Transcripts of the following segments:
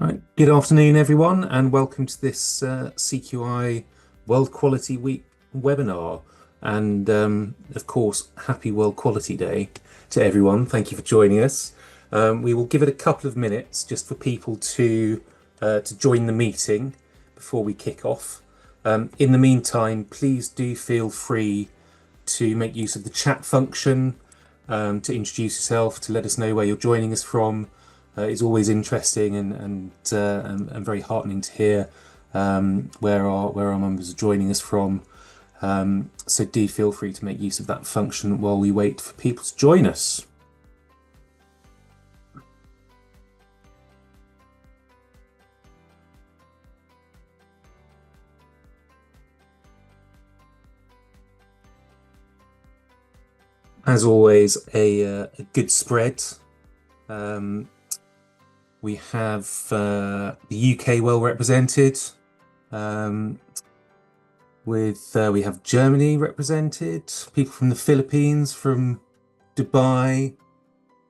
Right. Good afternoon, everyone, and welcome to this CQI World Quality Week webinar. And of course, happy World Quality Day to everyone. Thank you for joining us. We will give it a couple of minutes just for people to join the meeting before we kick off. In the meantime, please do feel free to make use of the chat function, to introduce yourself, to let us know where you're joining us from. It's always interesting and very heartening to hear where our members are joining us from. So do feel free to make use of that function while we wait for people to join us. As always, a good spread. We have the UK well represented. We have Germany represented, people from the Philippines, from Dubai,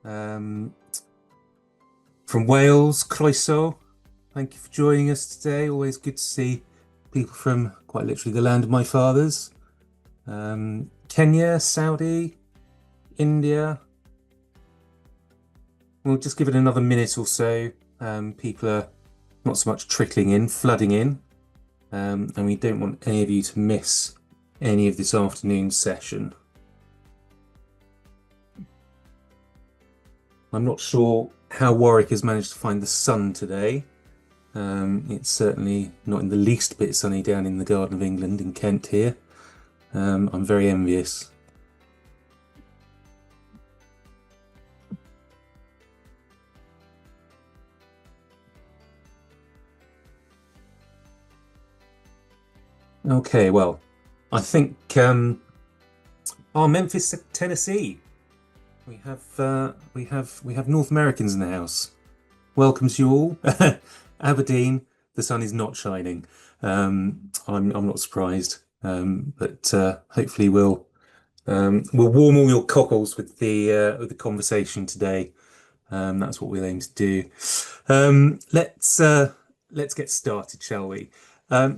from Wales, Croeso. Thank you for joining us today. Always good to see people from quite literally the land of my fathers. Kenya, Saudi, India. We'll just give it another minute or so. People are not so much trickling in, flooding in. And we don't want any of you to miss any of this afternoon's session. I'm not sure how Warwick has managed to find the sun today. It's certainly not in the least bit sunny down in the Garden of England in Kent here. I'm very envious. Okay, well, I think Memphis, Tennessee. We have North Americans in the house. Welcome to you all. Aberdeen, the sun is not shining. I'm not surprised. But hopefully we'll warm all your cockles with the conversation today. That's what we'll aim to do. Let's get started, shall we?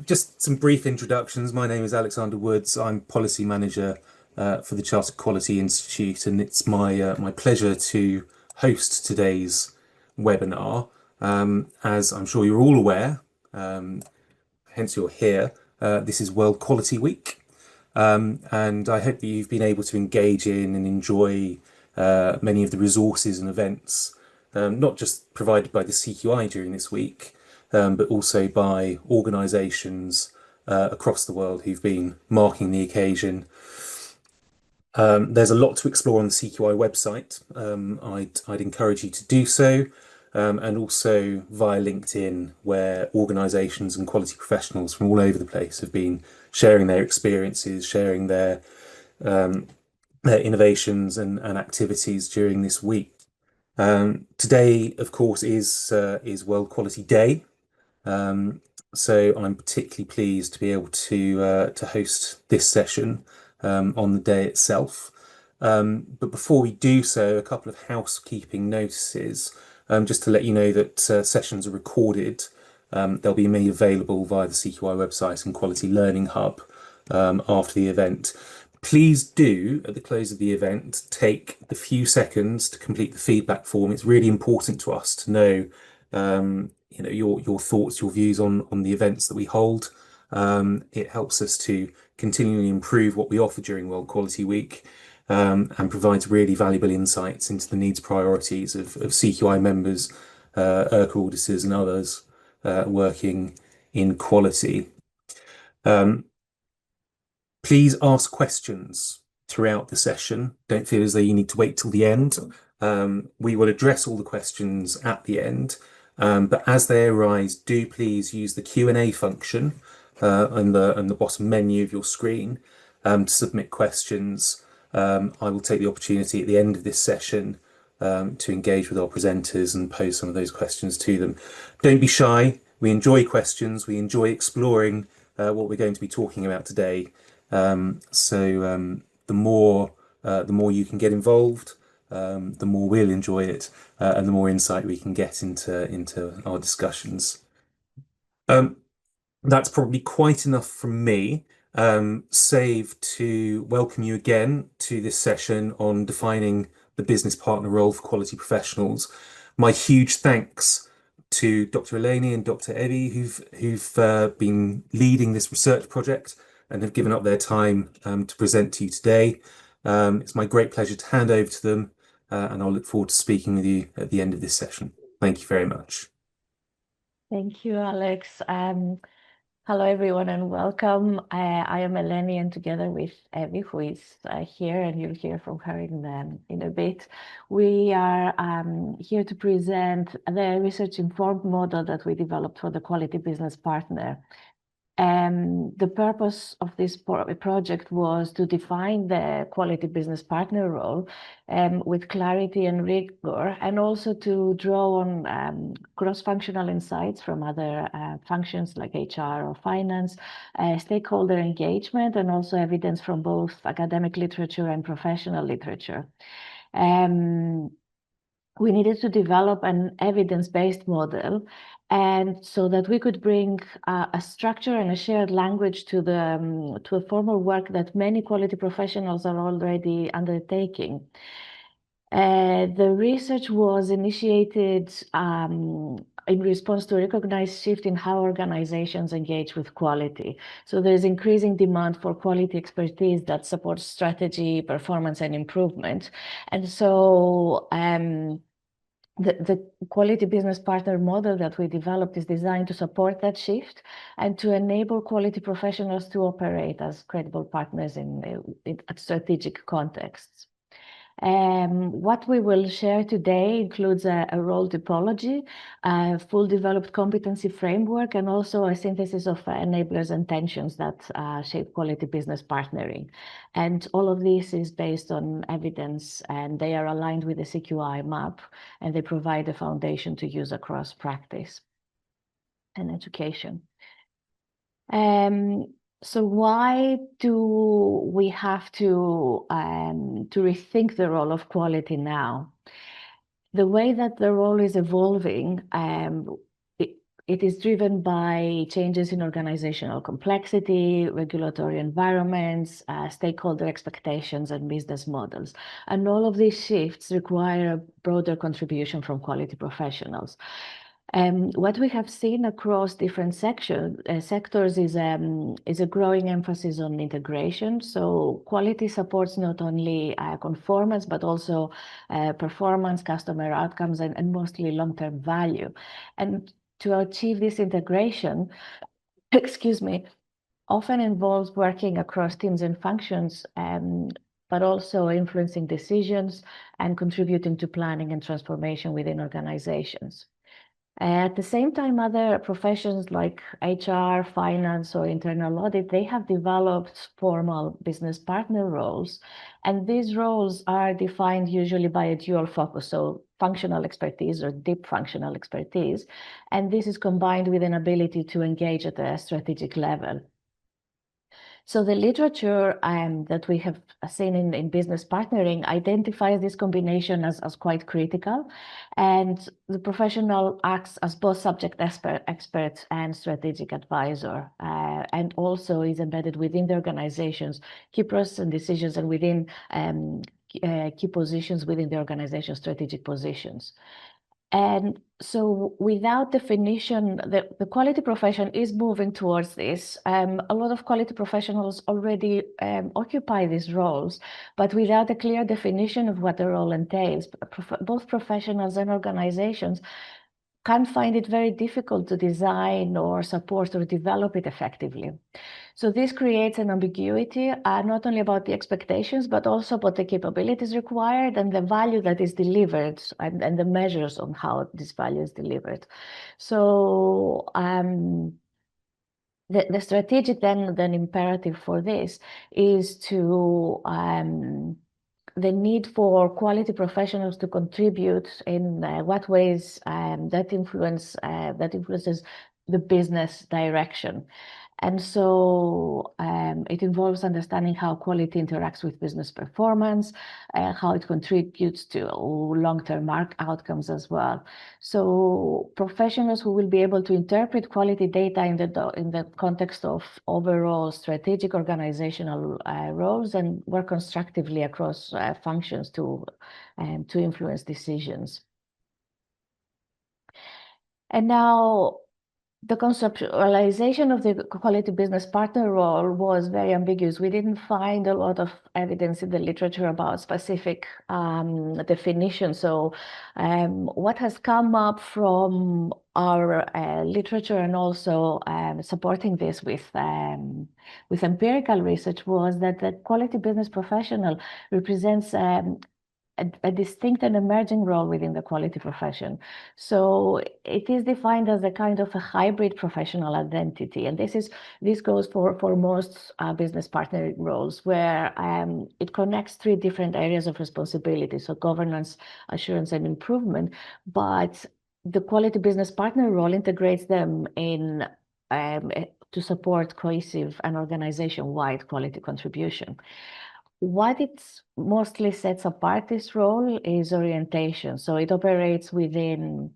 Just some brief introductions. My name is Alexander Woods. I'm Policy Manager for the Chartered Quality Institute, and it's my pleasure to host today's webinar. As I'm sure you're all aware, hence you're here, this is World Quality Week. And I hope that you've been able to engage in and enjoy many of the resources and events, not just provided by the CQI during this week, but also by organisations across the world who've been marking the occasion. There's a lot to explore on the CQI website. I'd encourage you to do so, and also via LinkedIn, where organisations and quality professionals from all over the place have been sharing their experiences, sharing their innovations and activities during this week. Today, of course, is World Quality Day. So I'm particularly pleased to be able to host this session on the day itself. But before we do so, a couple of housekeeping notices, just to let you know that sessions are recorded. They'll be made available via the CQI website and Quality Learning Hub after the event. Please do, at the close of the event, take the few seconds to complete the feedback form. It's really important to us to know your thoughts, your views on the events that we hold. It helps us to continually improve what we offer during World Quality Week, and provides really valuable insights into the needs priorities of CQI members, IRCA auditors and others working in quality. Please ask questions throughout the session. Don't feel as though you need to wait till the end. We will address all the questions at the end. But as they arise, do please use the Q&A function on the bottom menu of your screen to submit questions. I will take the opportunity at the end of this session to engage with our presenters and pose some of those questions to them. Don't be shy. We enjoy questions. We enjoy exploring what we're going to be talking about today. So the more you can get involved, the more we'll enjoy it, and the more insight we can get into our discussions. Um, that's probably quite enough from me, save to welcome you again to this session on defining the business partner role for quality professionals. My huge thanks to Dr. Eleni and Dr. Eddie, who've been leading this research project and have given up their time to present to you today. It's my great pleasure to hand over to them, and I'll look forward to speaking with you at the end of this session. Thank you very much. Thank you, Alex. Hello, everyone, and welcome. I am Eleni, and together with Evie, who is here, and you'll hear from her in a bit, we are here to present the research-informed model that we developed for the Quality Business Partner. The purpose of this project was to define the quality business partner role with clarity and rigor, and also to draw on cross-functional insights from other functions like HR or finance, stakeholder engagement, and also evidence from both academic literature and professional literature. We needed to develop an evidence-based model, and so that we could bring a structure and a shared language to a formal work that many quality professionals are already undertaking. The research was initiated in response to a recognized shift in how organizations engage with quality. So there's increasing demand for quality expertise that supports strategy, performance, and improvement. And so the quality business partner model that we developed is designed to support that shift and to enable quality professionals to operate as credible partners in strategic contexts. What we will share today includes a role typology, a full developed competency framework, and also a synthesis of enablers and tensions that shape quality business partnering. And all of this is based on evidence, and they are aligned with the CQI map, and they provide a foundation to use across practice and education. So why do we have to rethink the role of quality now? The way that the role is evolving, it is driven by changes in organizational complexity, regulatory environments, stakeholder expectations, and business models. And all of these shifts require a broader contribution from quality professionals. What we have seen across different sectors is a growing emphasis on integration. So quality supports not only conformance, but also performance, customer outcomes, and mostly long-term value. And to achieve this integration, excuse me, often involves working across teams and functions, but also influencing decisions and contributing to planning and transformation within organizations. At the same time, other professions like HR, finance, or internal audit, they have developed formal business partner roles. And these roles are defined usually by a dual focus, so functional expertise or deep functional expertise. And this is combined with an ability to engage at a strategic level. So the literature that we have seen in business partnering identifies this combination as quite critical. And the professional acts as both subject expert and strategic advisor, and also is embedded within the organization's key process and decisions, and within key positions within the organization, strategic positions. And so without definition, the quality profession is moving towards this. A lot of quality professionals already occupy these roles, but without a clear definition of what the role entails, both professionals and organizations can find it very difficult to design or support or develop it effectively. So this creates an ambiguity, not only about the expectations, but also about the capabilities required and the value that is delivered, and the measures on how this value is delivered. So the strategic then imperative for this is to the need for quality professionals to contribute in what ways that influences the business direction. And so it involves understanding how quality interacts with business performance, how it contributes to long-term outcomes as well. So professionals who will be able to interpret quality data in the context of overall strategic organizational roles and work constructively across functions to influence decisions. And now, the conceptualization of the quality business partner role was very ambiguous. We didn't find a lot of evidence in the literature about specific definitions. So what has come up from our literature and also supporting this with empirical research was that the quality business professional represents a distinct and emerging role within the quality profession. So it is defined as a kind of a hybrid professional identity. And this goes for most business partner roles where it connects three different areas of responsibility. So governance, assurance, and improvement. But the quality business partner role integrates them in to support cohesive and organization-wide quality contribution. What it mostly sets apart this role is orientation. So it operates within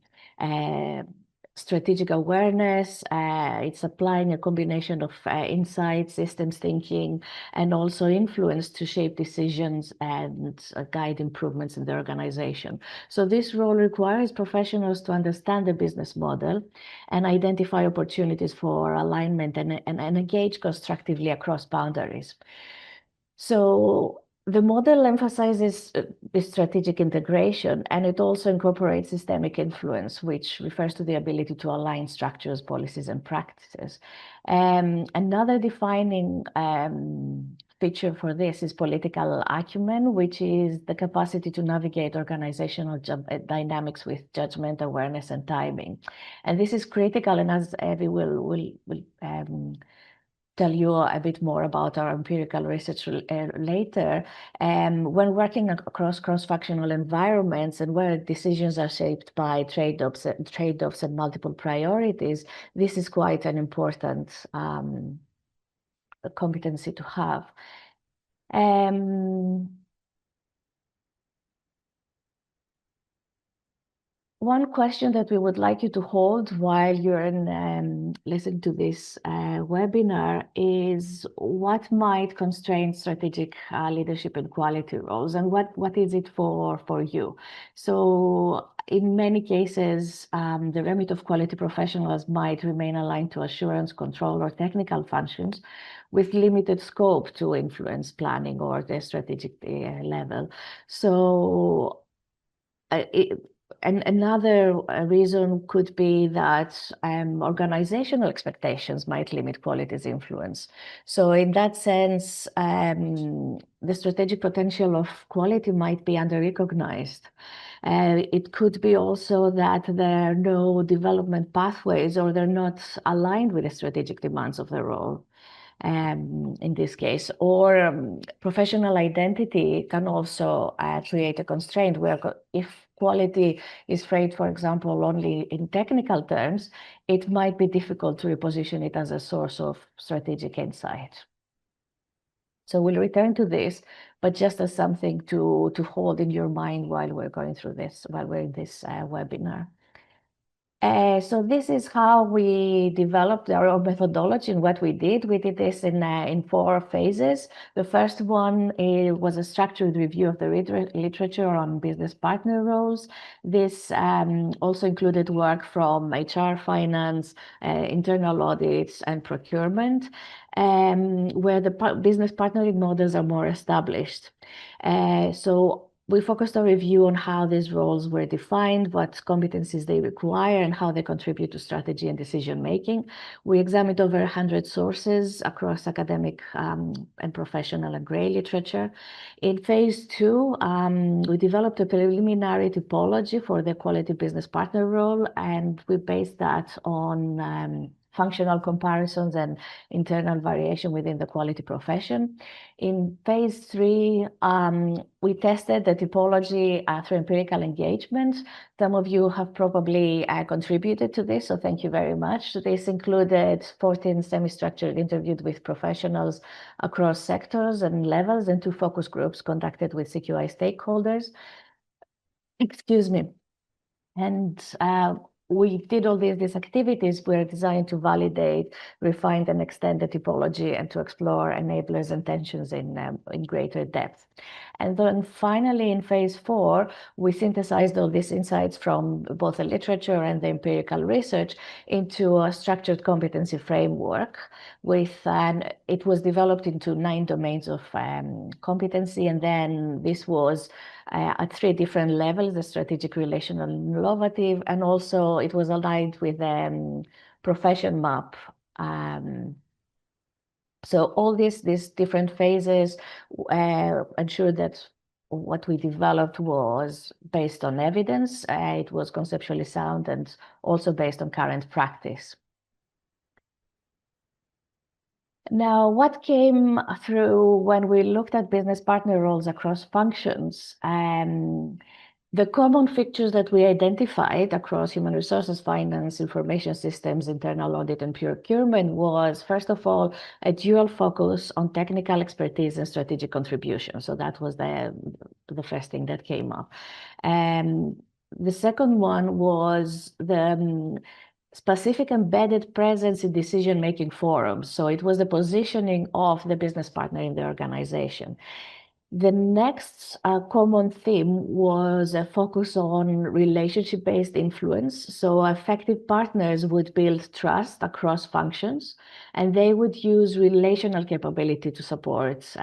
strategic awareness. It's applying a combination of insight, systems thinking, and also influence to shape decisions and guide improvements in the organization. So this role requires professionals to understand the business model and identify opportunities for alignment and engage constructively across boundaries. So the model emphasizes the strategic integration, and it also incorporates systemic influence, which refers to the ability to align structures, policies, and practices. Another defining feature for this is political acumen, which is the capacity to navigate organizational dynamics with judgment, awareness, and timing. And this is critical, and as Evie will tell you a bit more about our empirical research later. When working across cross-functional environments and where decisions are shaped by trade-offs and multiple priorities, this is quite an important competency to have. One question that we would like you to hold while you're listening to this webinar is what might constrain strategic leadership and quality roles, and what is it for you? So in many cases, the remit of quality professionals might remain aligned to assurance, control, or technical functions with limited scope to influence planning or the strategic level. So and another reason could be that organizational expectations might limit quality's influence. So in that sense, the strategic potential of quality might be under-recognized. It could be also that there are no development pathways or they're not aligned with the strategic demands of the role. In this case, or professional identity can also create a constraint where if quality is framed, for example, only in technical terms, it might be difficult to reposition it as a source of strategic insight. So we'll return to this, but just as something to hold in your mind while we're going through this, while we're in this webinar. So this is how we developed our methodology and what we did. We did this in 4 phases. The first one was a structured review of the literature on business partner roles. This also included work from HR, finance, internal audits, and procurement, where the business partnering models are more established. So we focused our review on how these roles were defined, what competencies they require, and how they contribute to strategy and decision-making. We examined over 100 sources across academic and professional and gray literature. In phase 2, we developed a preliminary typology for the quality business partner role, and we based that on functional comparisons and internal variation within the quality profession. In phase 3, we tested the typology through empirical engagement. Some of you have probably contributed to this, so thank you very much. This included 14 semi-structured interviews with professionals across sectors and levels and 2 focus groups conducted with CQI stakeholders. Excuse me. And we did all these activities were designed to validate, refine, and extend the typology and to explore enablers and tensions in greater depth. And then finally, in phase 4, we synthesized all these insights from both the literature and the empirical research into a structured competency framework. It was developed into 9 domains of competency, and then this was at 3 different levels: the strategic, relational, and innovative, and also it was aligned with profession map. So all these different phases ensured that what we developed was based on evidence. It was conceptually sound and also based on current practice. Now, what came through when we looked at business partner roles across functions, the common features that we identified across human resources, finance, information systems, internal audit, and procurement was, first of all, a dual focus on technical expertise and strategic contribution. So that was the first thing that came up. The second one was the specific embedded presence in decision-making forums. So it was the positioning of the business partner in the organization. The next common theme was a focus on relationship-based influence. So effective partners would build trust across functions, and they would use relational capability to support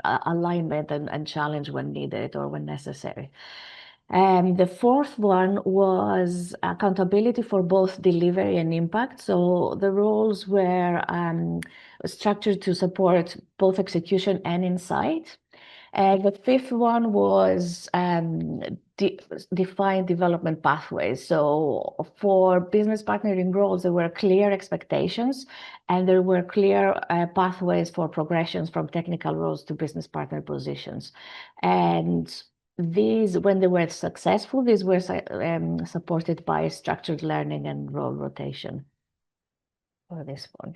alignment and challenge when needed or when necessary. The fourth one was accountability for both delivery and impact. So the roles were structured to support both execution and insight. The fifth one was define development pathways. So for business partnering roles, there were clear expectations and there were clear pathways for progressions from technical roles to business partner positions. And these, when they were successful, these were supported by structured learning and role rotation for this one.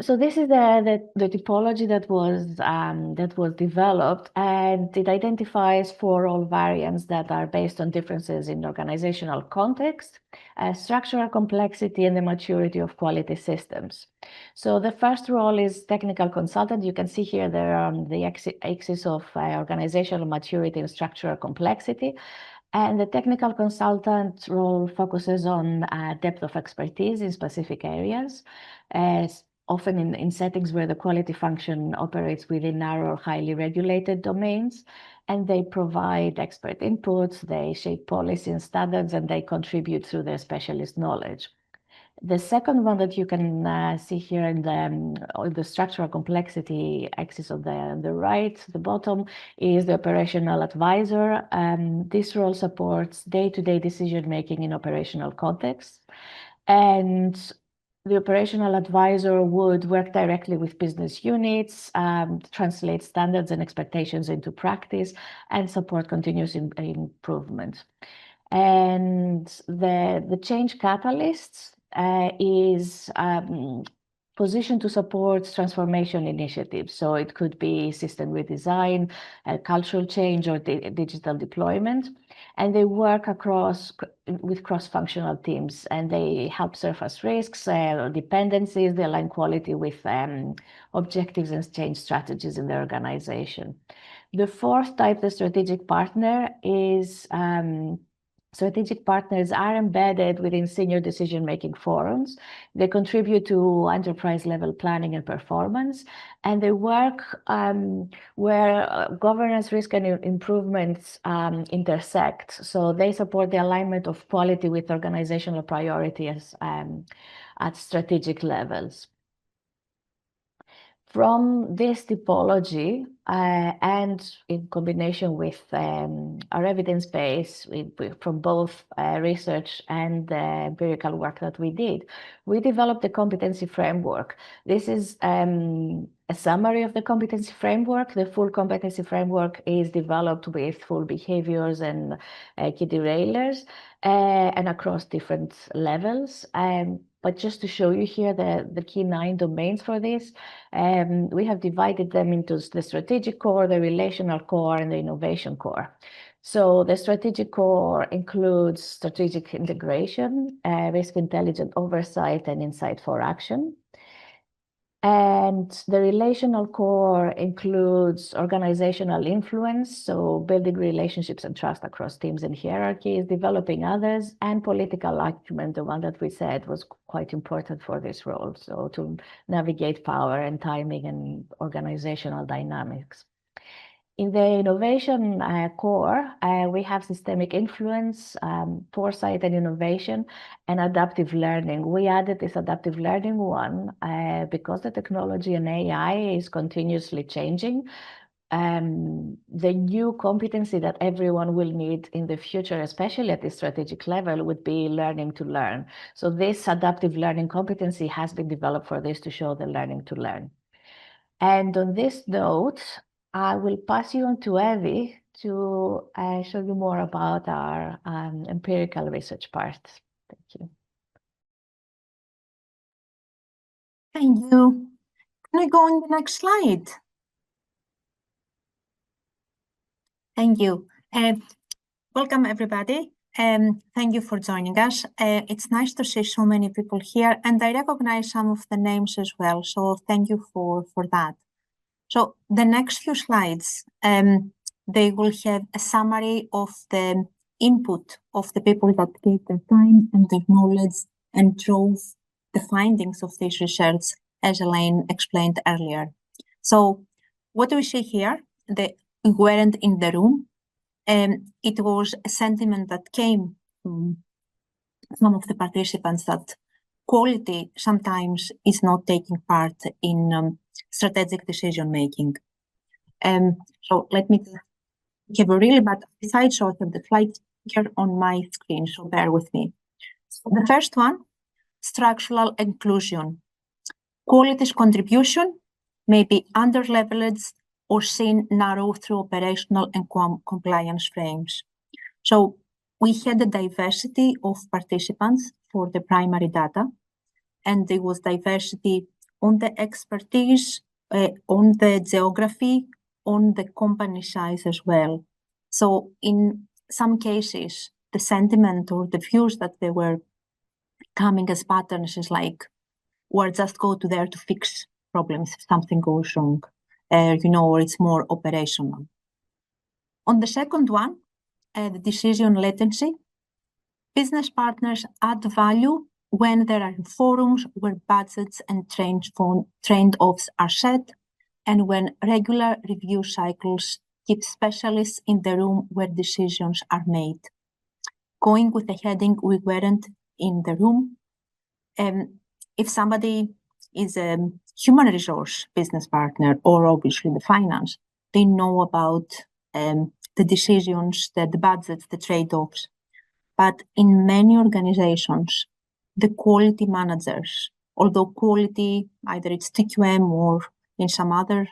So this is the typology that was developed, and it identifies 4 role variants that are based on differences in organizational context, structural complexity, and the maturity of quality systems. So the first role is technical consultant. You can see here the axis of organizational maturity and structural complexity. And the technical consultant role focuses on depth of expertise in specific areas, often in settings where the quality function operates within narrow, highly regulated domains, and they provide expert inputs, they shape policy and standards, and they contribute through their specialist knowledge. The second one that you can see here in the structural complexity axis on the right, the bottom, is the operational advisor. This role supports day-to-day decision-making in operational contexts. And the operational advisor would work directly with business units, translate standards and expectations into practice, and support continuous improvement. And the change catalyst is positioned to support transformation initiatives. So it could be system redesign, cultural change, or digital deployment. And they work with cross-functional teams, and they help surface risks or dependencies. They align quality with objectives and change strategies in the organization. The fourth type, the strategic partner, is strategic partners are embedded within senior decision-making forums. They contribute to enterprise-level planning and performance, and they work where governance, risk, and improvements intersect. So they support the alignment of quality with organizational priorities at strategic levels. From this typology, and in combination with our evidence base from both research and empirical work that we did, we developed the competency framework. This is a summary of the competency framework. The full competency framework is developed with full behaviors and key derailers and across different levels. But just to show you here the key 9 domains for this, we have divided them into the strategic core, the relational core, and the innovation core. So the strategic core includes strategic integration, risk intelligent oversight, and insight for action. And the relational core includes organizational influence, so building relationships and trust across teams and hierarchies, developing others, and political acumen, the one that we said was quite important for this role, so to navigate power and timing and organizational dynamics. In the innovation core, we have systemic influence, foresight and innovation, and adaptive learning. We added this adaptive learning one because the technology and AI is continuously changing. The new competency that everyone will need in the future, especially at the strategic level, would be learning to learn. So this adaptive learning competency has been developed for this to show the learning to learn. And on this note, I will pass you on to Evie to show you more about our empirical research part. Thank you. Thank you. Can I go on the next slide? Thank you. Welcome, everybody. Thank you for joining us. It's nice to see so many people here, and I recognize some of the names as well, so thank you for that. So the next few slides, they will have a summary of the input of the people that gave their time and their knowledge and drove the findings of this research, as Elaine explained earlier. So what do we see here? We weren't in the room. It was a sentiment that came from some of the participants that quality sometimes is not taking part in strategic decision making. So let me give a really bad slide, so I have the slide here on my screen, so bear with me. So the first one, structural inclusion. Quality's contribution may be under-leveraged or seen narrow through operational and compliance frames. So we had a diversity of participants for the primary data, and there was diversity on the expertise, on the geography, on the company size as well. So in some cases, the sentiment or the views that they were coming as patterns is like, or just go to there to fix problems if something goes wrong, or it's more operational. On the second one, the decision latency, business partners add value when there are forums where budgets and trade-offs are set, and when regular review cycles keep specialists in the room where decisions are made. Going with the heading, we weren't in the room. If somebody is a human resource business partner, or obviously the finance, they know about the decisions, the budgets, the trade-offs. But in many organizations, the quality managers, although quality, either it's TQM or in some other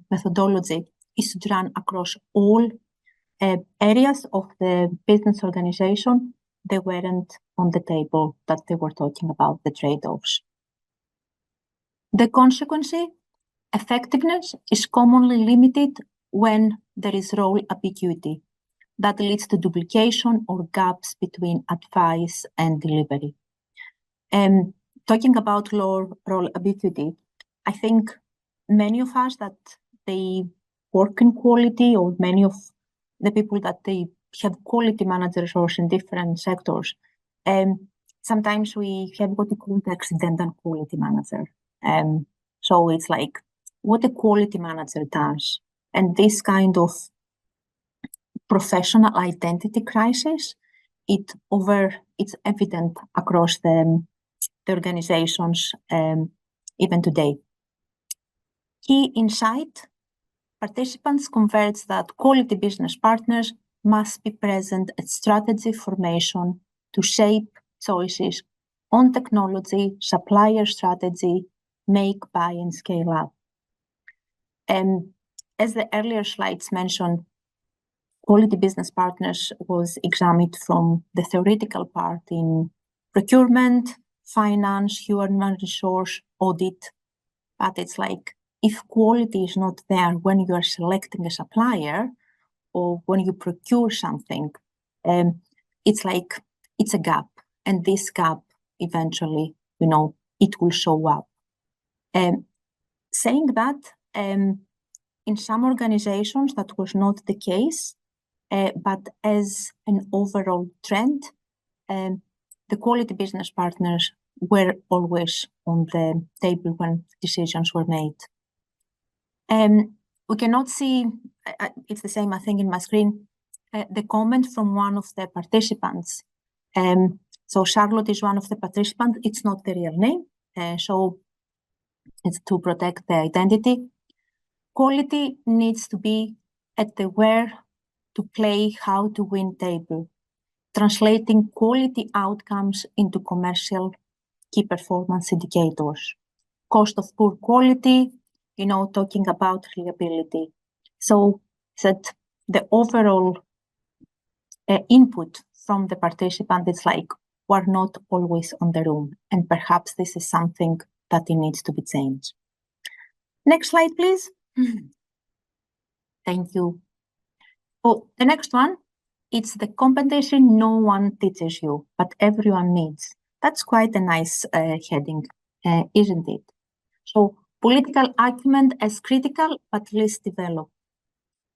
methodology, is to run across all areas of the business organization, they weren't on the table that they were talking about the trade-offs. The consequence, effectiveness, is commonly limited when there is role ambiguity that leads to duplication or gaps between advice and delivery. Talking about role ambiguity, I think many of us that they work in quality, or many of the people that they have quality managers or in different sectors, sometimes we have what we call the accidental quality manager. So it's like what a quality manager does. And this kind of professional identity crisis, it's evident across the organizations even today. Key insight: participants converged that quality business partners must be present at strategy formation to shape choices on technology, supplier strategy, make, buy, and scale up. And as the earlier slides mentioned, quality business partners was examined from the theoretical part in procurement, finance, human resource, audit. But it's like, if quality is not there when you are selecting a supplier or when you procure something, it's like, it's a gap. And this gap, eventually, it will show up. Saying that, in some organizations, that was not the case, but as an overall trend, the quality business partners were always on the table when decisions were made. We cannot see, it's the same, I think, in my screen, the comment from one of the participants. So Charlotte is one of the participants. It's not the real name, so it's to protect the identity. Quality needs to be at the where to play, how to win table, translating quality outcomes into commercial key performance indicators. Cost of poor quality, talking about reliability. So that the overall input from the participant is like, we're not always on the room, and perhaps this is something that it needs to be changed. Next slide, please. Thank you. Oh, the next one, it's the competency no one teaches you, but everyone needs. That's quite a nice heading, isn't it? So political acumen as critical, but least developed.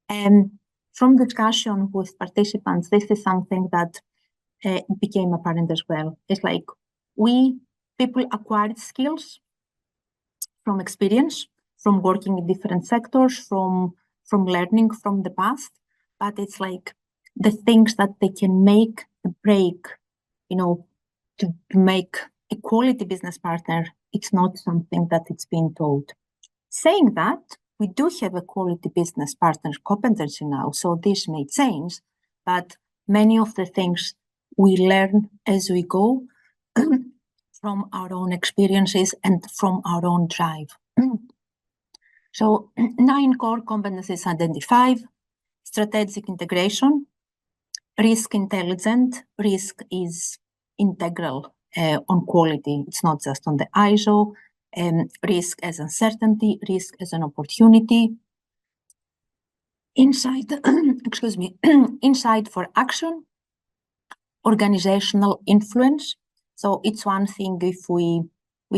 From discussion with participants, this is something that became apparent as well. It's like people acquired skills from experience, from working in different sectors, from learning from the past, but it's like the things that they can make a break, to make a quality business partner, it's not something that it's being taught. Saying that, we do have a quality business partner competency now, so this may change, but many of the things we learn as we go from our own experiences and from our own drive. So 9 core competencies identified: strategic integration, risk intelligent. Risk is integral on quality. It's not just on the ISO. Risk as uncertainty, risk as an opportunity. Insight, excuse me, insight for action, organizational influence. So it's one thing if we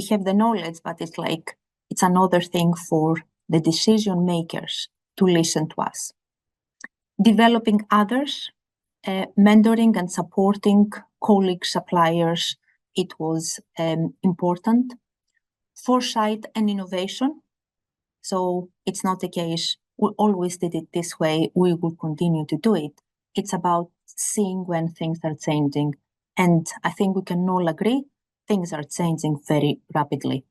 have the knowledge, but it's another thing for the decision makers to listen to us. Developing others, mentoring and supporting colleagues, suppliers, it was important. Foresight and innovation. So it's not the case, we always did it this way, we will continue to do it. It's about seeing when things are changing. And I think we can all agree, things are changing very rapidly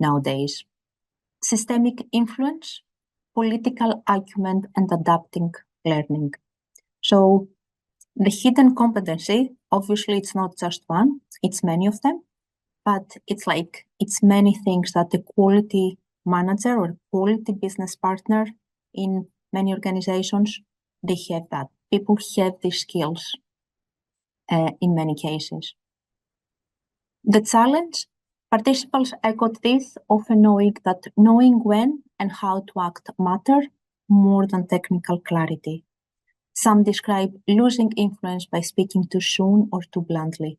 nowadays. Systemic influence, political acumen, and adapting learning. So the hidden competency, obviously it's not just one, it's many of them, but it's many things that the quality manager or quality business partner in many organizations, they have that. People have these skills in many cases. The challenge, participants echoed this, often knowing when and how to act matter more than technical clarity. Some describe losing influence by speaking too soon or too bluntly.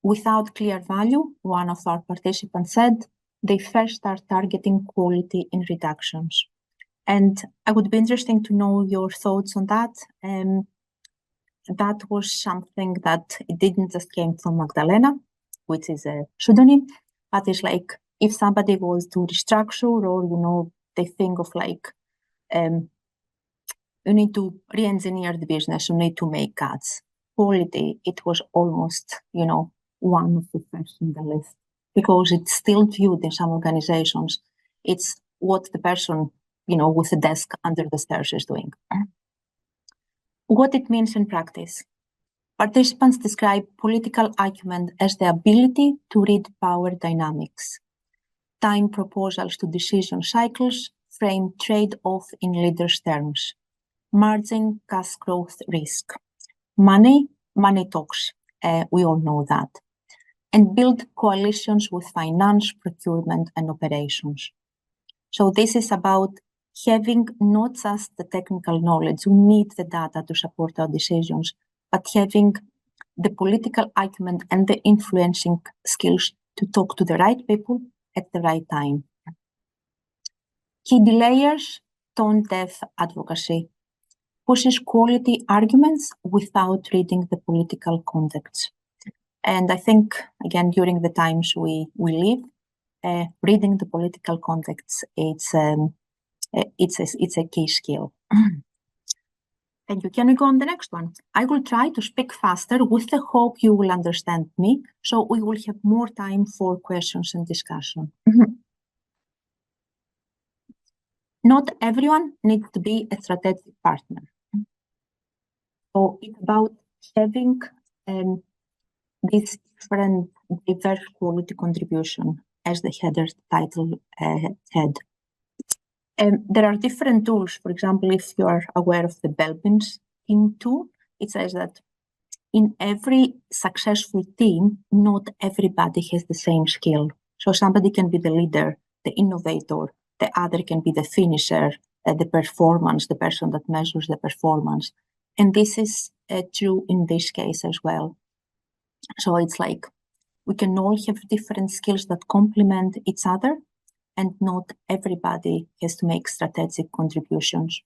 Without clear value, one of our participants said, they first start targeting quality in reductions. And I would be interested to know your thoughts on that. That was something that it didn't just came from Magdalena, which is a pseudonym, but it's like if somebody was to restructure or, they think of you need to re-engineer the business, you need to make cuts. Quality, it was almost, one of the first on the list. because it's still viewed in some organizations. It's what the person, with the desk under the stairs is doing. What it means in practice. Participants describe political acumen as the ability to read power dynamics, time proposals to decision cycles, frame trade-off in leaders' terms, margin cash growth risk. Money talks, we all know that, and build coalitions with finance, procurement, and operations. So this is about having not just the technical knowledge, we need the data to support our decisions, but having the political acumen and the influencing skills to talk to the right people at the right time. Key layers, tone-deaf advocacy, pushes quality arguments without reading the political context. And I think, again, during the times we live, reading the political context, it's a key skill. Thank you. Can we go on the next one? I will try to speak faster with the hope you will understand me, so we will have more time for questions and discussion. Not everyone needs to be a strategic partner. So it's about having this different diverse quality contribution, as the header title had. There are different tools. For example, if you are aware of the Belbin's team tool, it says that in every successful team, not everybody has the same skill. So somebody can be the leader, the innovator, the other can be the finisher, the performance, the person that measures the performance. And this is true in this case as well. So it's like we can all have different skills that complement each other, and not everybody has to make strategic contributions.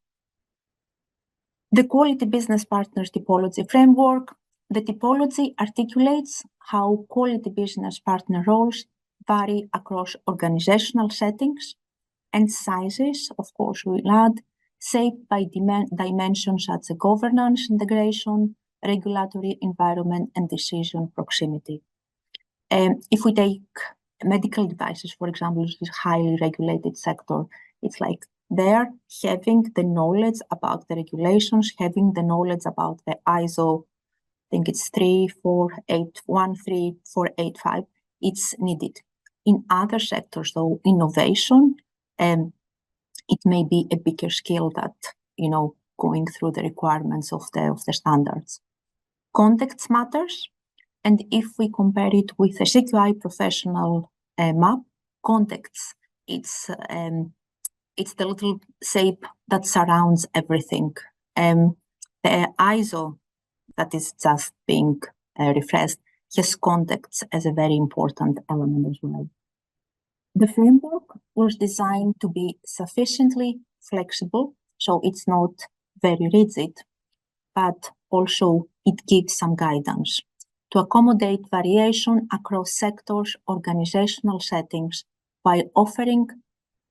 The Quality Business Partners Typology Framework. The typology articulates how quality business partner roles vary across organizational settings and sizes, of course, we'll add, shaped by dimensions such as governance, integration, regulatory environment, and decision proximity. If we take medical devices, for example, which is a highly regulated sector, it's like they're having the knowledge about the regulations, having the knowledge about the ISO, I think it's 13485, it's needed. In other sectors, though, innovation, it may be a bigger skill that, going through the requirements of the standards. Context matters. And if we compare it with a CQI professional map, context, it's the little shape that surrounds everything. The ISO that is just being refreshed has context as a very important element as well. The framework was designed to be sufficiently flexible, so it's not very rigid, but also it gives some guidance to accommodate variation across sectors, organizational settings, while offering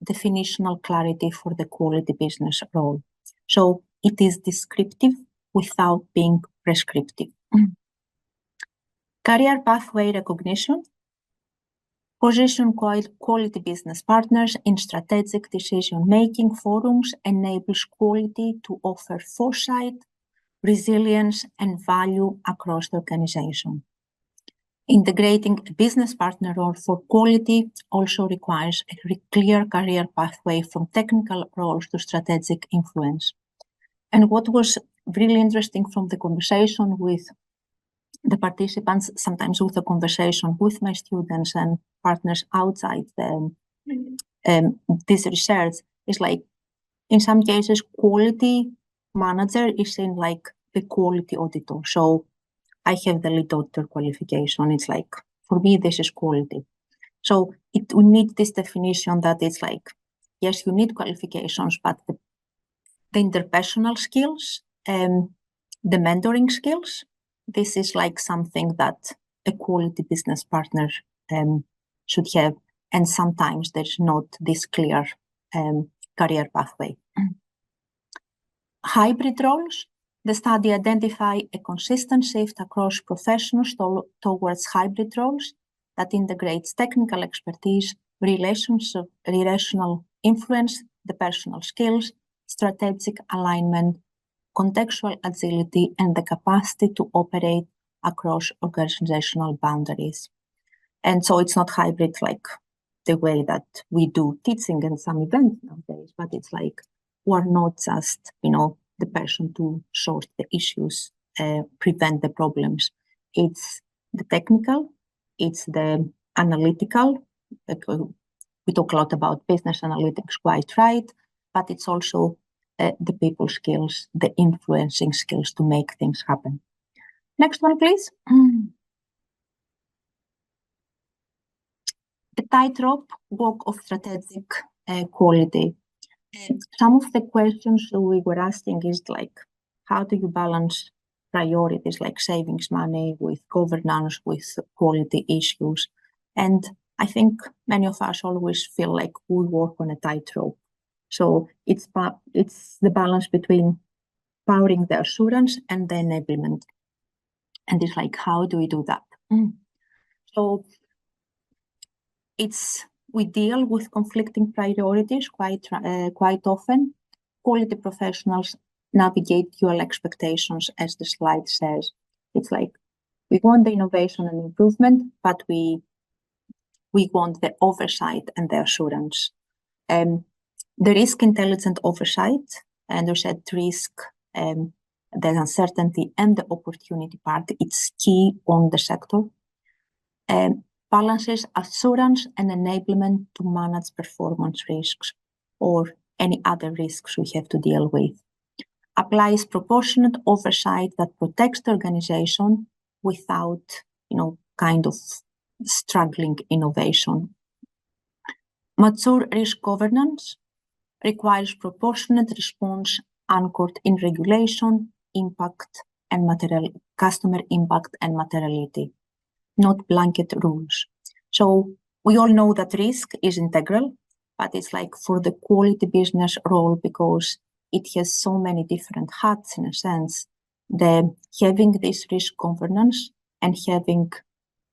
definitional clarity for the quality business role. So it is descriptive without being prescriptive. Career pathway recognition. Position quality business partners in strategic decision-making forums enables quality to offer foresight, resilience, and value across the organization. Integrating a business partner role for quality also requires a clear career pathway from technical roles to strategic influence. And what was really interesting from the conversation with the participants, sometimes with the conversation with my students and partners outside this research, is like, in some cases, quality manager is in like the quality auditor. So I have the lead auditor qualification. It's like, for me, this is quality. So we need this definition that it's like, yes, you need qualifications, but the interpersonal skills, the mentoring skills, this is like something that a quality business partner should have. And sometimes there's not this clear career pathway. Hybrid roles. The study identified a consistent shift across professionals towards hybrid roles that integrates technical expertise, relational influence, the personal skills, strategic alignment, contextual agility, and the capacity to operate across organizational boundaries. And so it's not hybrid like the way that we do teaching and some events nowadays, but it's like we're not just, the person to sort the issues, prevent the problems. It's the technical, it's the analytical. We talk a lot about business analytics, quite right, but it's also the people skills, the influencing skills to make things happen. Next one, please. The tightrope walk of strategic quality. Some of the questions we were asking is like, how do you balance priorities like savings money with governance, with quality issues? And I think many of us always feel like we work on a tightrope. So it's the balance between powering the assurance and the enablement. And it's like, how do we do that? So we deal with conflicting priorities quite often. Quality professionals navigate dual expectations, as the slide says. It's like we want the innovation and improvement, but we want the oversight and the assurance. The risk intelligent oversight, and we said risk, the uncertainty and the opportunity part, it's key on the sector. Balances assurance and enablement to manage performance risks or any other risks we have to deal with. Applies proportionate oversight that protects the organization without, kind of struggling innovation. Mature risk governance requires proportionate response anchored in regulation, impact, and customer impact and materiality, not blanket rules. So we all know that risk is integral, but it's like for the quality business role, because it has so many different hats in a sense, having this risk governance and having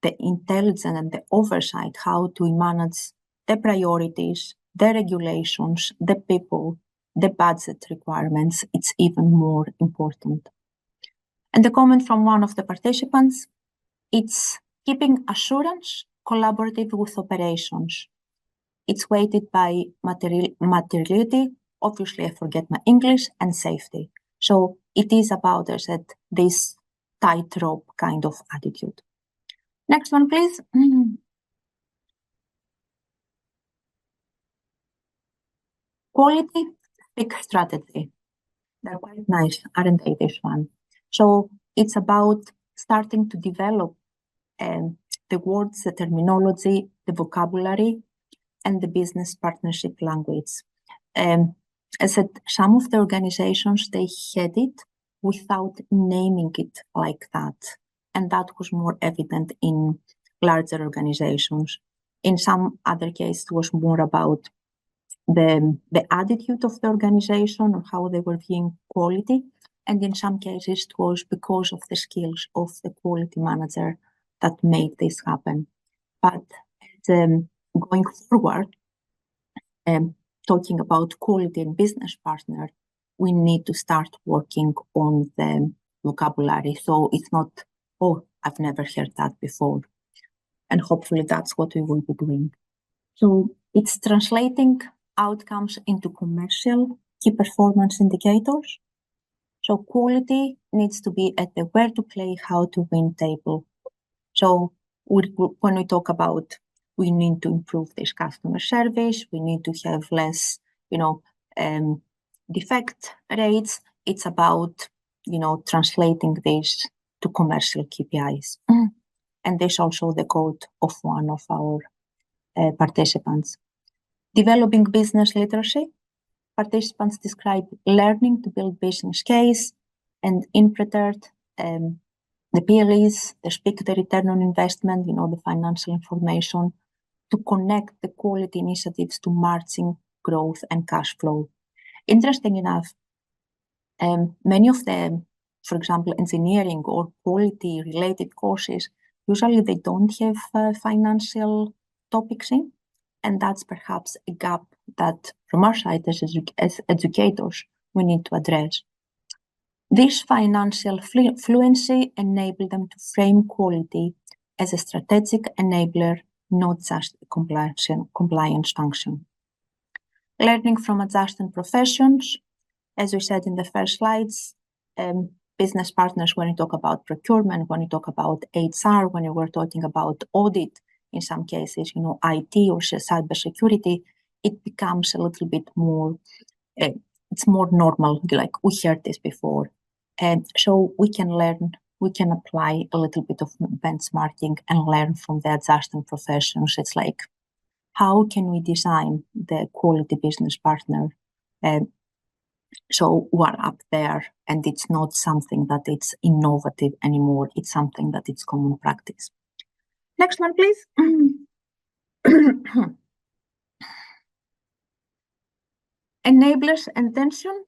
the intelligence and the oversight, how to manage the priorities, the regulations, the people, the budget requirements, it's even more important. And the comment from one of the participants, it's keeping assurance collaborative with operations. It's weighted by materiality, obviously I forget my English, and safety. So it is about, as I said, this tightrope kind of attitude. Next one, please. Quality, big strategy. They're quite nice, aren't they, this one? So it's about starting to develop the words, the terminology, the vocabulary, and the business partnership language. As I said, some of the organizations, they had it without naming it like that. And that was more evident in larger organizations. In some other cases, it was more about the attitude of the organization or how they were viewing quality. And in some cases, it was because of the skills of the quality manager that made this happen. But going forward, talking about quality and business partner, we need to start working on the vocabulary. So it's not, oh, I've never heard that before. And hopefully that's what we will be doing. So it's translating outcomes into commercial key performance indicators. So quality needs to be at the where to play, how to win table. So when we talk about we need to improve this customer service, we need to have less, defect rates. It's about, translating this to commercial KPIs. And this also the quote of one of our participants. Developing business literacy. Participants describe learning to build business case and interpret the PLEs, the speak the return on investment, the financial information, to connect the quality initiatives to margin, growth, and cash flow. Interesting enough, many of them, for example, engineering or quality-related courses, Usually they don't have financial topics in, and that's perhaps a gap that from our side as educators we need to address. This financial fluency enables them to frame quality as a strategic enabler, not just a compliance function. Learning from adjacent professions, as we said in the first slides, business partners, when you talk about procurement, when you talk about HR, when you were talking about audit, in some cases, IT or cybersecurity, it becomes a little bit more, it's more normal, like we heard this before. And so we can learn, we can apply a little bit of benchmarking and learn from the adjacent professions. It's like, how can we design the quality business partner so we're up there and it's not something that it's innovative anymore, it's something that it's common practice. Next one, please. Enablers and tension.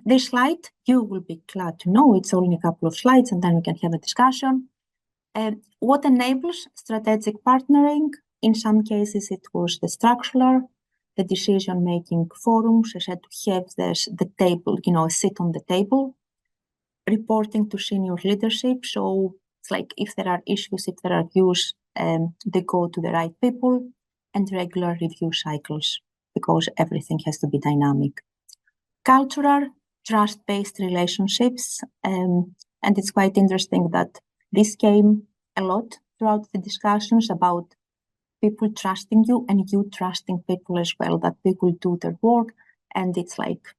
This slide, you will be glad to know, it's only a couple of slides and then we can have a discussion. What enables strategic partnering? In some cases, it was the structural, the decision-making forums. I said to have the table, a seat on the table, reporting to senior leadership. So it's like if there are issues, if there are views, they go to the right people, and regular review cycles, because everything has to be dynamic. Cultural, trust-based relationships, and it's quite interesting that this came a lot throughout the discussions about people trusting you and you trusting people as well, that people do their work. And it's like,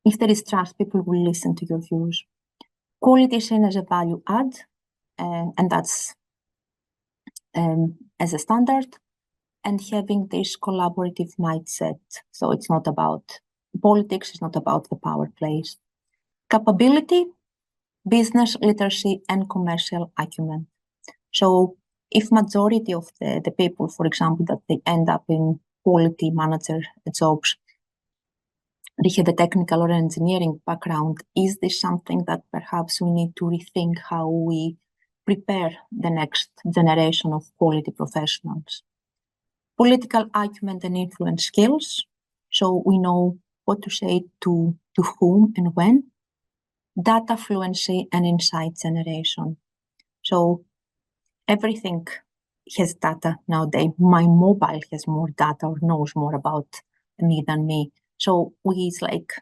if there is trust, people will listen to your views. Quality is seen as a value add, and that's as a standard, and having this collaborative mindset. So it's not about politics, it's not about the power plays. Capability, business literacy, and commercial acumen. So if majority of the people, for example, that they end up in quality manager jobs, they have a technical or engineering background, is this something that perhaps we need to rethink how we prepare the next generation of quality professionals? Political acumen and influence skills, so we know what to say to whom and when. Data fluency and insight generation. So everything has data nowadays. My mobile has more data or knows more about me than me. So it's like,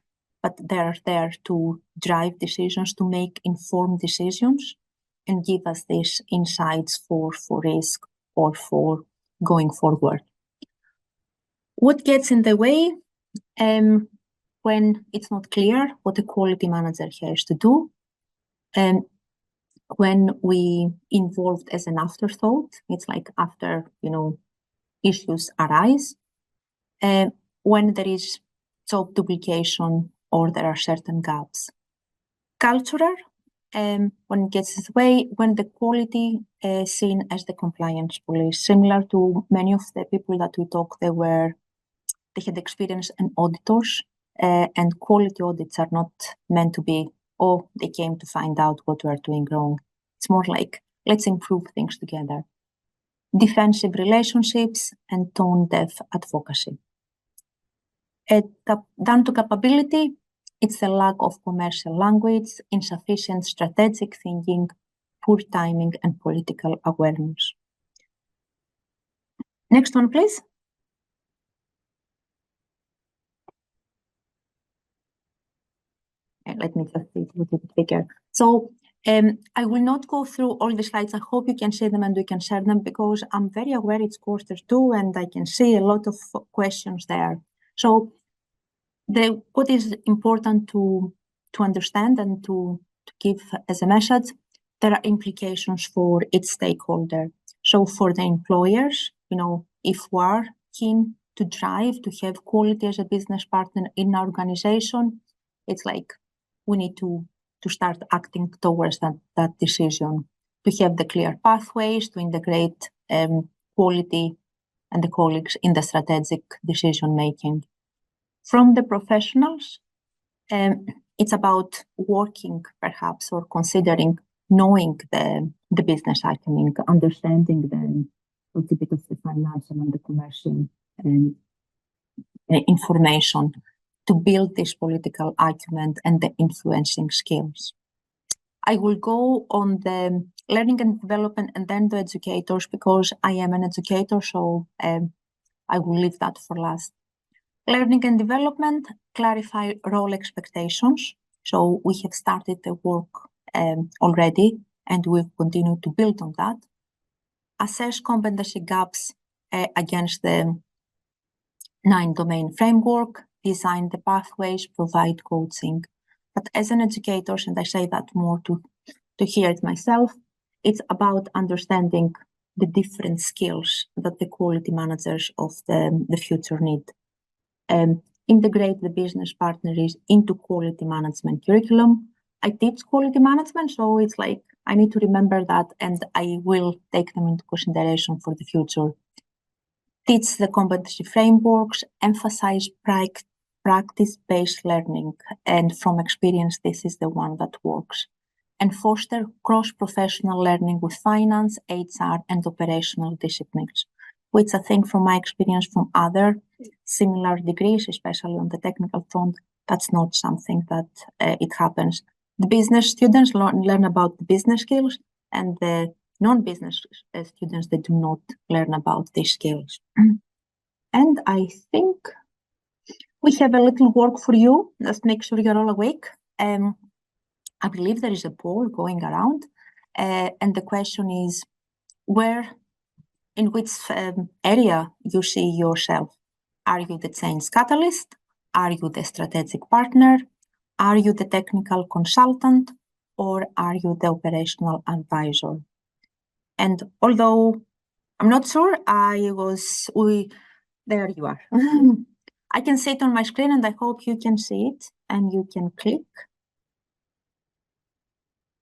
but they're there to drive decisions, to make informed decisions and give us these insights for risk or for going forward. What gets in the way when it's not clear what a quality manager has to do? When we involved as an afterthought, it's like after, issues arise, when there is job duplication or there are certain gaps. Cultural, when it gets its way, when the quality is seen as the compliance police, similar to many of the people that we talk, they had experience in auditors, and quality audits are not meant to be, oh, they came to find out what we're doing wrong. It's more like, let's improve things together. Defensive relationships and tone-deaf advocacy. Down to capability, it's a lack of commercial language, insufficient strategic thinking, poor timing, and political awareness. Next one, please. Let me just see it a little bit bigger. So I will not go through all the slides. I hope you can see them and we can share them, because I'm very aware it's Q2 and I can see a lot of questions there. So what is important to understand and to give as a message, there are implications for each stakeholder. So for the employers, if we are keen to drive to have quality as a business partner in our organization, it's like we need to start acting towards that decision, to have the clear pathways to integrate quality and the colleagues in the strategic decision making. From the professionals, it's about working perhaps or considering knowing the the business acumen, understanding the a little bit of the financial and the commercial information to build this political acumen and the influencing skills. I will go on the learning and development and then the educators because I am an educator, so I will leave that for last. Learning and development, clarify role expectations. So we have started the work already and we'll continue to build on that. Assess competency gaps against the 9 domain framework, design the pathways, provide coaching. But as an educator, and I say that more to hear it myself, it's about understanding the different skills that the quality managers of the future need. Integrate the business partners into quality management curriculum. I teach quality management, so it's like I need to remember that and I will take them into consideration for the future. Teach the competency frameworks, emphasize practice-based learning, and from experience, this is the one that works. And foster cross-professional learning with finance, HR, and operational disciplines, which I think from my experience from other similar degrees, especially on the technical front, that's not something that it happens. The business students learn about the business skills, and the non-business students, they do not learn about these skills. And I think we have a little work for you. Let's make sure you're all awake. I believe there is a poll going around, and the question is, in which area you see yourself? Are you the change catalyst? Are you the strategic partner? Are you the technical consultant? Or are you the operational advisor? And although I'm not sure, there you are. I can see it on my screen and I hope you can see it and you can click.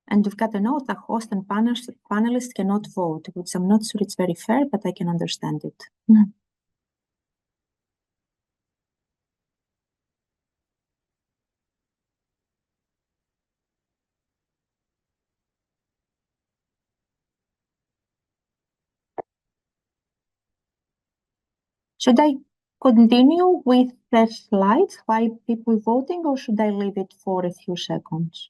And you've got a note that host and panelists cannot vote, which I'm not sure it's very fair, but I can understand it. Should I continue with the slides while people voting, or should I leave it for a few seconds?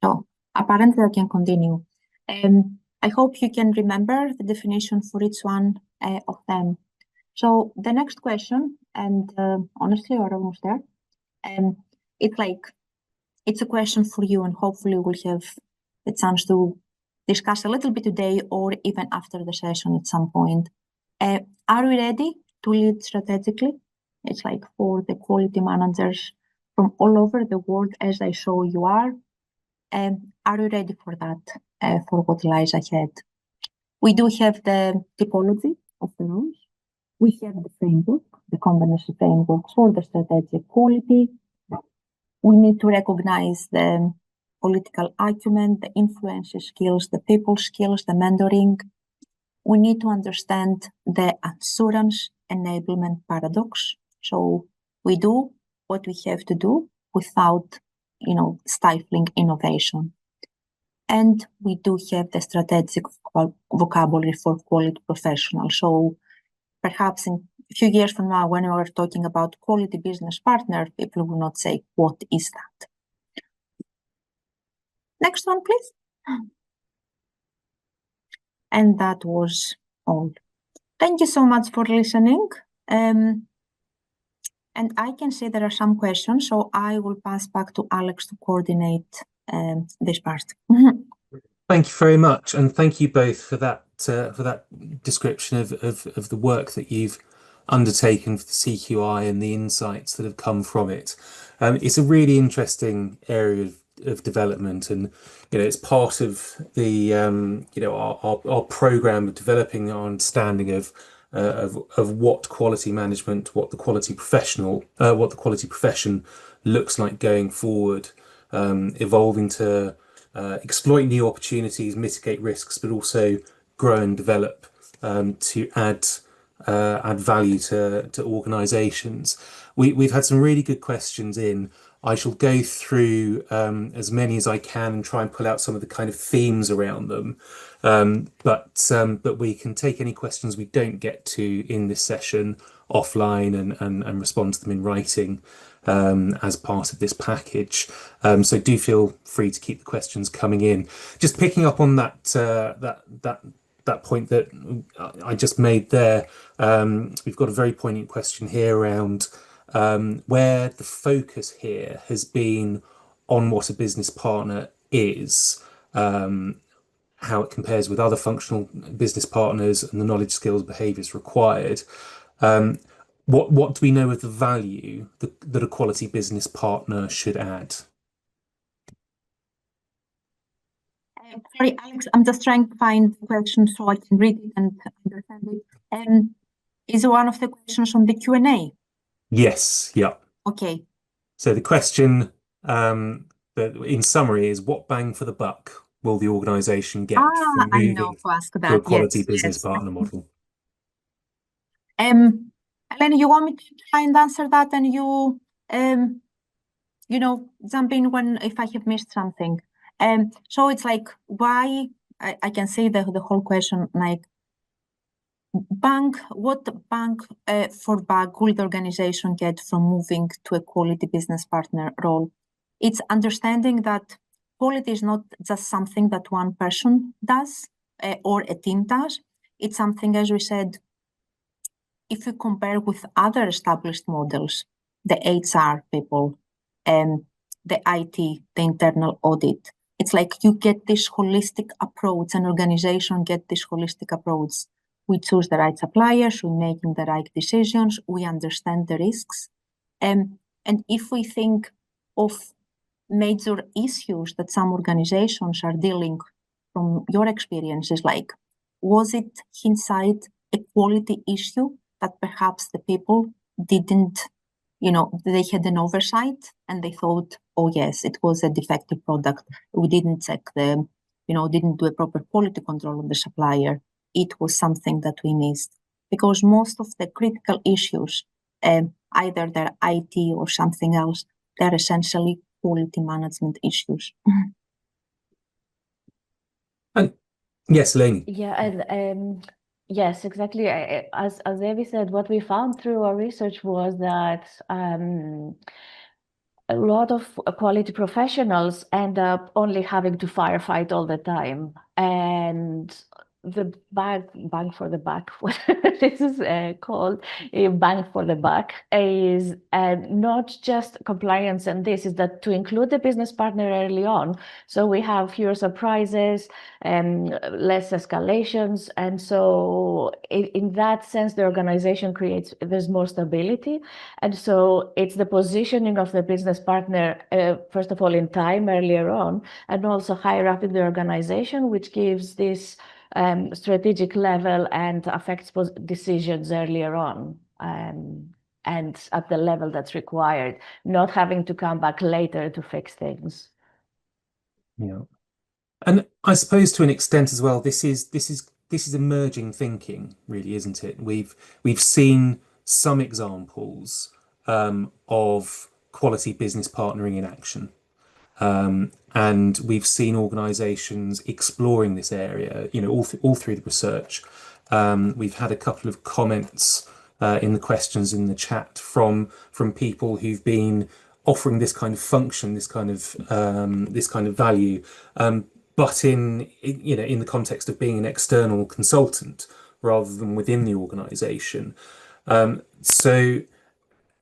Oh, apparently I can continue. I hope you can remember the definition for each one of them. So the next question, and honestly, we're almost there. It's a question for you, and hopefully we'll have the chance to discuss a little bit today or even after the session at some point. Are we ready to lead strategically? It's like for the quality managers from all over the world, as I show you are. Are you ready for that, for what lies ahead? We do have the typology of the roles. We have the framework, the combination framework for the strategic quality. We need to recognize the political acumen, the influence skills, the people skills, the mentoring. We need to understand the assurance enablement paradox. So we do what we have to do without, stifling innovation. And we do have the strategic vocabulary for quality professionals. So perhaps in a few years from now, when we're talking about quality business partner, people will not say, what is that? Next one, please. And that was all. Thank you so much for listening. And I can see there are some questions, so I will pass back to Alex to coordinate this part. Thank you very much, and thank you both for that description of the work that you've undertaken for the CQI and the insights that have come from it. It's a really interesting area of development, and it's part of the our program of developing our understanding of what quality management, what the quality profession looks like going forward, evolving to exploit new opportunities, mitigate risks, but also grow and develop to add add value to organizations. We've had some really good questions in. I shall go through as many as I can and try and pull out some of the kind of themes around them. But we can take any questions we don't get to in this session offline and respond to them in writing as part of this package. So do feel free to keep the questions coming in. Just picking up on that point that I just made there. We've got a very poignant question here around where the focus here has been on what a business partner is, how it compares with other functional business partners, and the knowledge, skills, behaviours required. What do we know of the value that a quality business partner should add? Sorry, Alex, I'm just trying to find the question so I can read it and understand it. Is one of the questions on the Q&A? Yes, yeah. Okay. So the question, in summary, is what bang for the buck will the organisation get from I know moving who asked to a that. quality Yes, business yes. partner model? Eleni, you want me to try and answer that, and jump in if I have missed something. So it's like why I can say the whole question like what bank for buck will the organization get from moving to a quality business partner role? It's understanding that quality is not just something that one person does or a team does. It's something, as we said, if you compare with other established models, the HR people and the IT, the internal audit, it's like you get this holistic approach, an organization get this holistic approach. We choose the right suppliers, we're making the right decisions, we understand the risks. And if we think of major issues that some organizations are dealing from your experiences, like was it hindsight a quality issue that perhaps the people didn't, they had an oversight and they thought, oh yes, it was a defective product. We didn't check didn't do a proper quality control on the supplier. It was something that we missed. Because most of the critical issues, either they're IT or something else, they're essentially quality management issues. And yes, Eleni. Yeah, and yes, exactly. As Evie said, what we found through our research was that a lot of quality professionals end up only having to firefight all the time, and the bang for the buck, what this is called, a bang for the buck, is not just compliance, and this is that to include the business partner early on, so we have fewer surprises and less escalations, and so in that sense, the organization there's more stability, and so it's the positioning of the business partner, first of all, in time earlier on, and also higher up in the organization, which gives this strategic level and affects decisions earlier on. And at the level that's required, not having to come back later to fix things. Yeah. And I suppose to an extent as well, this is emerging thinking, really, isn't it? We've seen some examples of quality business partnering in action. And we've seen organizations exploring this area, all through the research. We've had a couple of comments in the questions in the chat from people who've been offering this kind of function, this kind of value, but in the context of being an external consultant rather than within the organization. So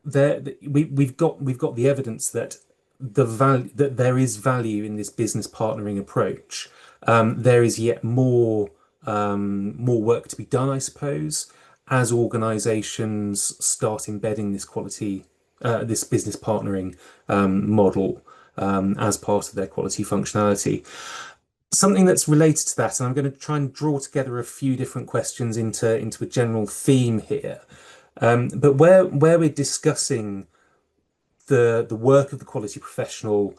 we've got the evidence that that there is value in this business partnering approach. There is yet more work to be done, I suppose, as organizations start embedding this business partnering model as part of their quality functionality. Something that's related to that, and I'm going to try and draw together a few different questions into a general theme here. But where we're discussing the work of the quality professional,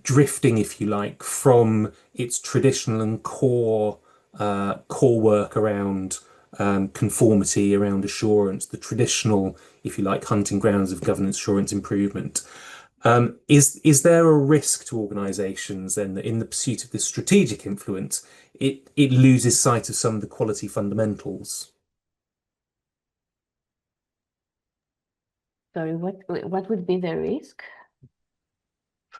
drifting, if you like, from its traditional and core work around conformity, around assurance, the traditional, if you like, hunting grounds of governance assurance improvement. Is there a risk to organisations then that in the pursuit of this strategic influence, it loses sight of some of the quality fundamentals? Sorry, what would be the risk?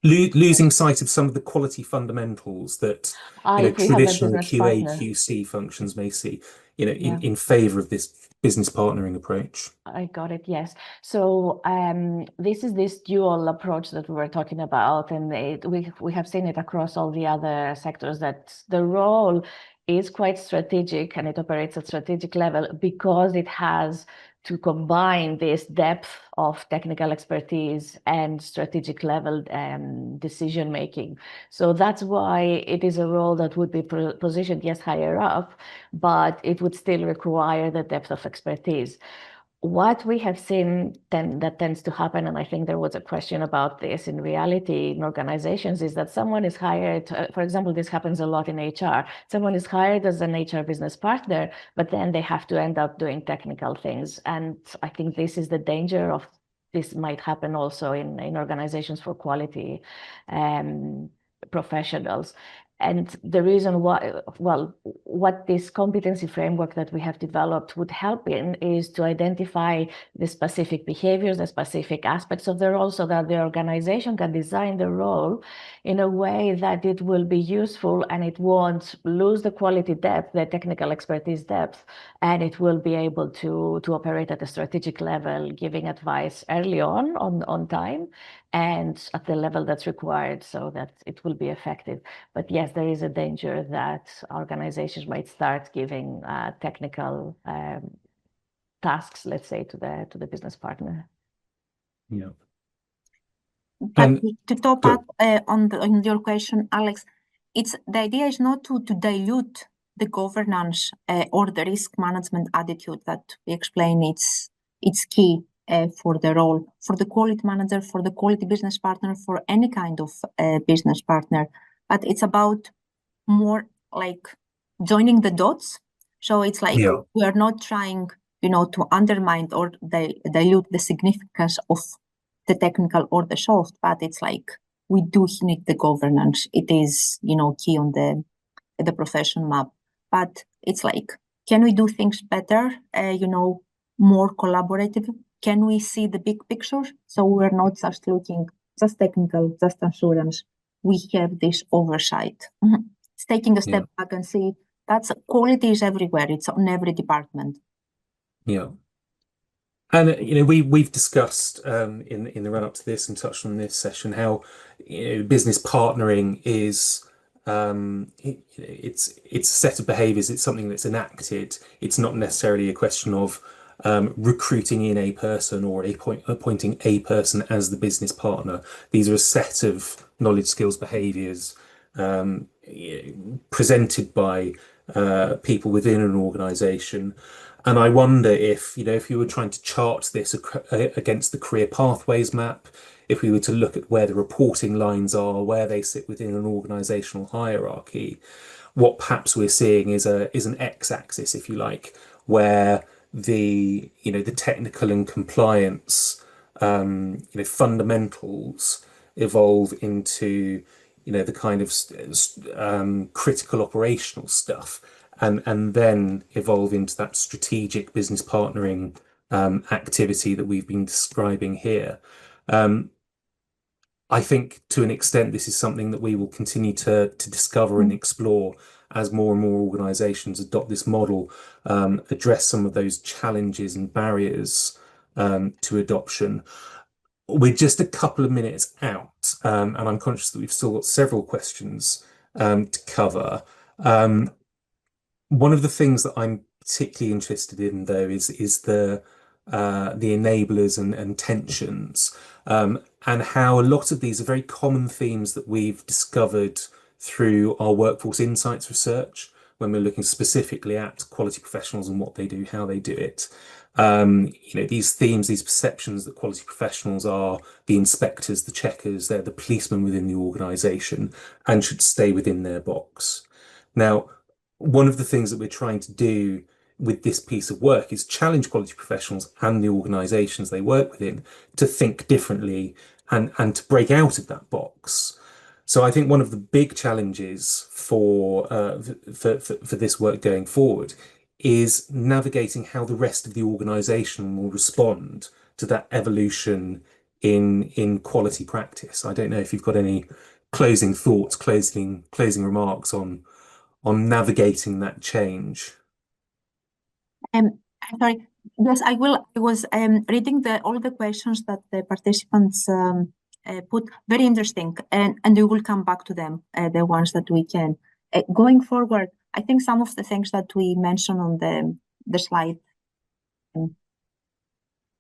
Losing sight of some of the quality fundamentals that If we have a traditional business QA partner. QC functions may see, Yeah. in favor of this business partnering approach. I got it, yes. So this is this dual approach that we were talking about, and we have seen it across all the other sectors, that the role is quite strategic and it operates at strategic level because it has to combine this depth of technical expertise and strategic level decision making. So that's why it is a role that would be positioned, yes, higher up, but it would still require the depth of expertise. What we have seen that tends to happen, and I think there was a question about this in reality in organizations, is that someone is hired, for example, this happens a lot in HR. Someone is hired as an HR business partner, but then they have to end up doing technical things. And I think this is the danger of this might happen also in organizations for quality professionals. And the reason why, well, what this competency framework that we have developed would help in is to identify the specific behaviors, the specific aspects of the role, so that the organization can design the role in a way that it will be useful and it won't lose the quality depth, the technical expertise depth, and it will be able to operate at a strategic level, giving advice early on time and at the level that's required so that it will be effective. But yes, there is a danger that organizations might start giving technical tasks, let's say, to the business partner. Yeah. But to top up on your question, Alex, the idea is not to dilute the governance or the risk management attitude that we explain it's key for the role, for the quality manager, for the quality business partner, for any kind of business partner. But it's about more like joining the dots. So it's like we are not trying, to undermine or dilute the significance of the technical or the soft, but it's like we do need the governance. It is, key on the profession map. But it's like, can we do things better? More collaborative? Can we see the big picture? So we're not just looking just technical, just assurance. We have this oversight. It's taking a step back and see that's quality is everywhere. It's on every department. Yeah. And we've discussed in the run up to this and touched on this session how business partnering is it's a set of behaviors. It's something that's enacted. It's not necessarily a question of recruiting in a person or appointing a person as the business partner. These are a set of knowledge, skills, behaviors presented by people within an organization. And I wonder if you were trying to chart this against the career pathways map, if we were to look at where the reporting lines are, where they sit within an organizational hierarchy, what perhaps we're seeing is an x-axis, if you like, where the technical and compliance fundamentals evolve into the kind of critical operational stuff, and then evolve into that strategic business partnering activity that we've been describing here. I think to an extent this is something that we will continue to discover and explore as more and more organizations adopt this model, address some of those challenges and barriers to adoption. We're just a couple of minutes out, and I'm conscious that we've still got several questions to cover. One of the things that I'm particularly interested in, though, is the enablers and tensions, and how a lot of these are very common themes that we've discovered through our workforce insights research when we're looking specifically at quality professionals and what they do, how they do it. These themes, these perceptions that quality professionals are the inspectors, the checkers, they're the policemen within the organization and should stay within their box. Now, one of the things that we're trying to do with this piece of work is challenge quality professionals and the organizations they work within to think differently and to break out of that box. So I think one of the big challenges for this work going forward is navigating how the rest of the organization will respond to that evolution in quality practice. I don't know if you've got any closing thoughts, closing remarks on navigating that change. I'm sorry. Yes, I will. I was reading all the questions that the participants put. Very interesting, and we will come back to them, the ones that we can. Going forward, I think some of the things that we mentioned on the slide, the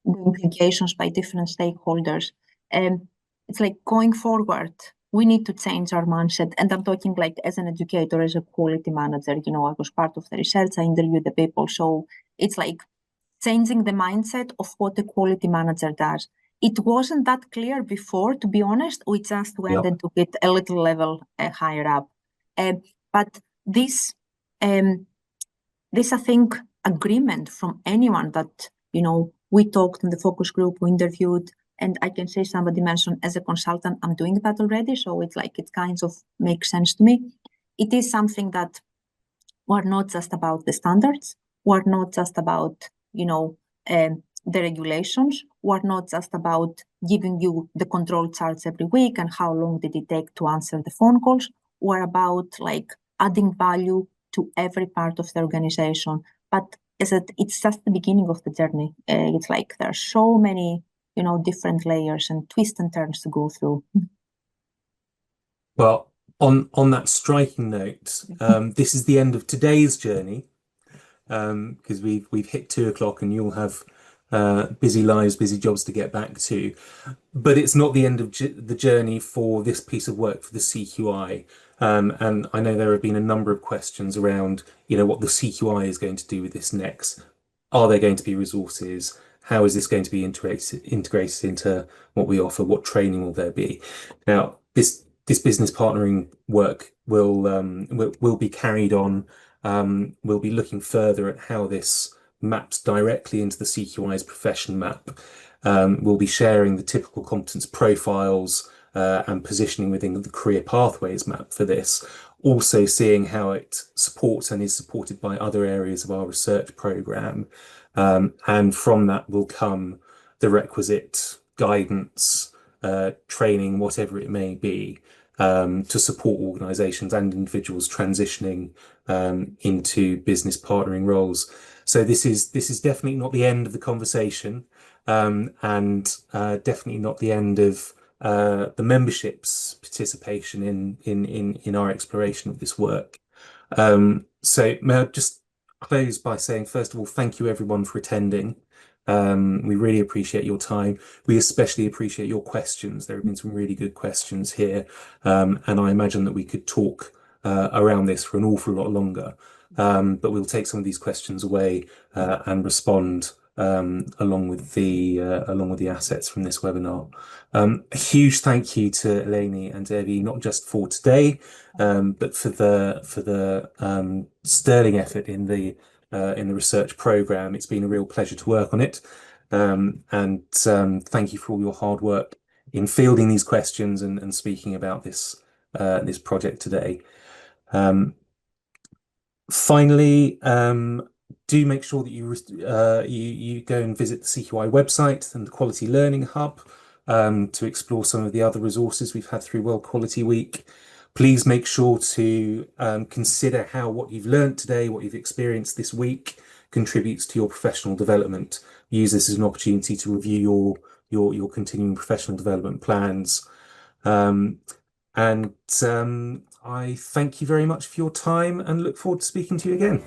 implications by different stakeholders, it's like going forward, we need to change our mindset. And I'm talking like as an educator, as a quality manager, I was part of the research, I interviewed the people. So it's like changing the mindset of what a quality manager does. It wasn't that clear before, to be honest. We just went and took it a little level higher up. But this, I think, agreement from anyone that, we talked in the focus group, we interviewed, and I can say somebody mentioned as a consultant, I'm doing that already. So it's like, it kind of makes sense to me. It is something that we're not just about the standards. We're not just about, the regulations. We're not just about giving you the control charts every week and how long did it take to answer the phone calls. We're about like adding value to every part of the organization. But it's just the beginning of the journey. It's like there are so many, different layers and twists and turns to go through. Well, on that striking note, this is the end of today's journey, because we've hit 2 o'clock and you'll have busy lives, busy jobs to get back to. But it's not the end of the journey for this piece of work for the CQI. And I know there have been a number of questions around, what the CQI is going to do with this next. Are there going to be resources? How is this going to be integrated into what we offer? What training will there be? Now, this business partnering work will be carried on. We'll be looking further at how this maps directly into the CQI's profession map. We'll be sharing the typical competence profiles and positioning within the career pathways map for this. Also seeing how it supports and is supported by other areas of our research program. And from that will come the requisite guidance, training, whatever it may be, to support organizations and individuals transitioning into business partnering roles. So this is definitely not the end of the conversation, and definitely not the end of the membership's participation in our exploration of this work. So may I just close by saying, first of all, thank you everyone for attending. We really appreciate your time. We especially appreciate your questions. There have been some really good questions here, and I imagine that we could talk around this for an awful lot longer. But we'll take some of these questions away and respond along with the assets from this webinar. A huge thank you to Eleni and Evie, not just for today, but for the sterling effort in the research program. It's been a real pleasure to work on it, and thank you for all your hard work in fielding these questions and speaking about this project today. Finally, do make sure that you go and visit the CQI website and the Quality Learning Hub to explore some of the other resources we've had through World Quality Week. Please make sure to consider how what you've learned today, what you've experienced this week, contributes to your professional development. Use this as an opportunity to review your continuing professional development plans. And I thank you very much for your time and look forward to speaking to you again.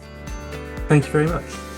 Thank you very much.